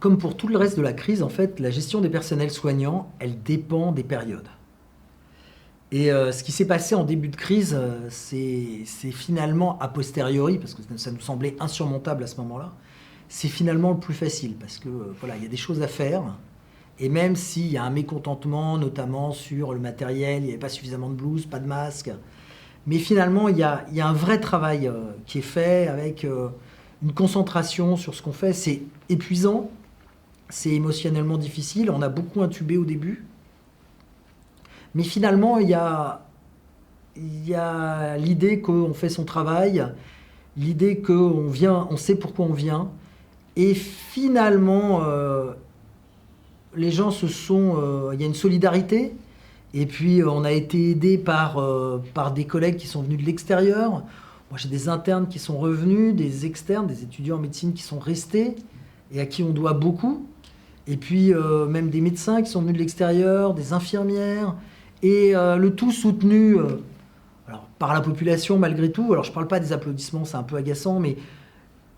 comme pour tout le reste de la crise, en fait, la gestion des personnels soignants, elle dépend des périodes. Et ce qui s'est passé en début de crise, c'est finalement a posteriori, parce que ça nous semblait insurmontable à ce moment-là, c'est finalement le plus facile, parce que voilà, il y a des choses à faire. Et même s'il y a un mécontentement, notamment sur le matériel, il n'y avait pas suffisamment de blouses, pas de masques, mais finalement, il y a un vrai travail qui est fait avec une concentration sur ce qu'on fait. C'est épuisant, c'est émotionnellement difficile, on a beaucoup intubé au début. Mais finalement, il y a l'idée qu'on fait son travail, l'idée qu'on vient, on sait pourquoi on vient. Et finalement, les gens il y a une solidarité. Et puis, on a été aidé par des collègues qui sont venus de l'extérieur. Moi, j'ai des internes qui sont revenus, des externes, des étudiants en médecine qui sont restés et à qui on doit beaucoup. Et puis, même des médecins qui sont venus de l'extérieur, des infirmières. Et le tout soutenu alors, par la population malgré tout. Alors je ne parle pas des applaudissements, c'est un peu agaçant, mais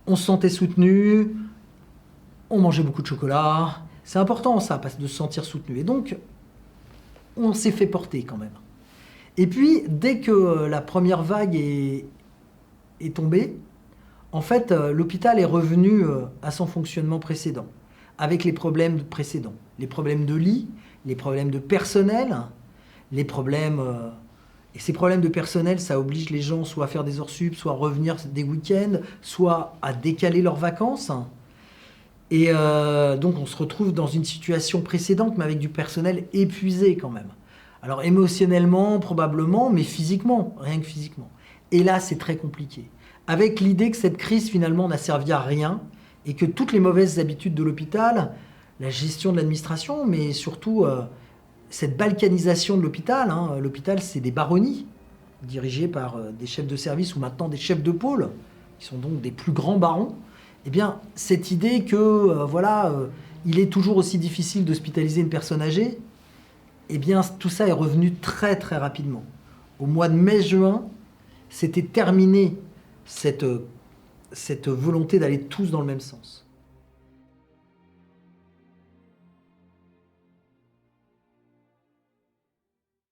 on se sentait soutenu, on mangeait beaucoup de chocolat. C'est important ça, de se sentir soutenu. Et donc, on s'est fait porter quand même. Et puis, dès que la première vague est tombée, en fait, l'hôpital est revenu à son fonctionnement précédent, avec les problèmes précédents. Les problèmes de lit, les problèmes de personnel, les problèmes... et ces problèmes de personnel, ça oblige les gens soit à faire des heures sup, soit à revenir des week-ends, soit à décaler leurs vacances. Et donc on se retrouve dans une situation précédente, mais avec du personnel épuisé quand même. Alors émotionnellement, probablement, mais physiquement, rien que physiquement. Et là, c'est très compliqué. Avec l'idée que cette crise, finalement, n'a servi à rien, et que toutes les mauvaises habitudes de l'hôpital, la gestion de l'administration, mais surtout... cette balkanisation de l'hôpital, hein, l'hôpital c'est des baronnies dirigées par des chefs de service ou maintenant des chefs de pôle, qui sont donc des plus grands barons, eh bien cette idée que il est toujours aussi difficile d'hospitaliser une personne âgée, eh bien tout ça est revenu très très rapidement. Au mois de mai-juin, c'était terminé cette volonté d'aller tous dans le même sens.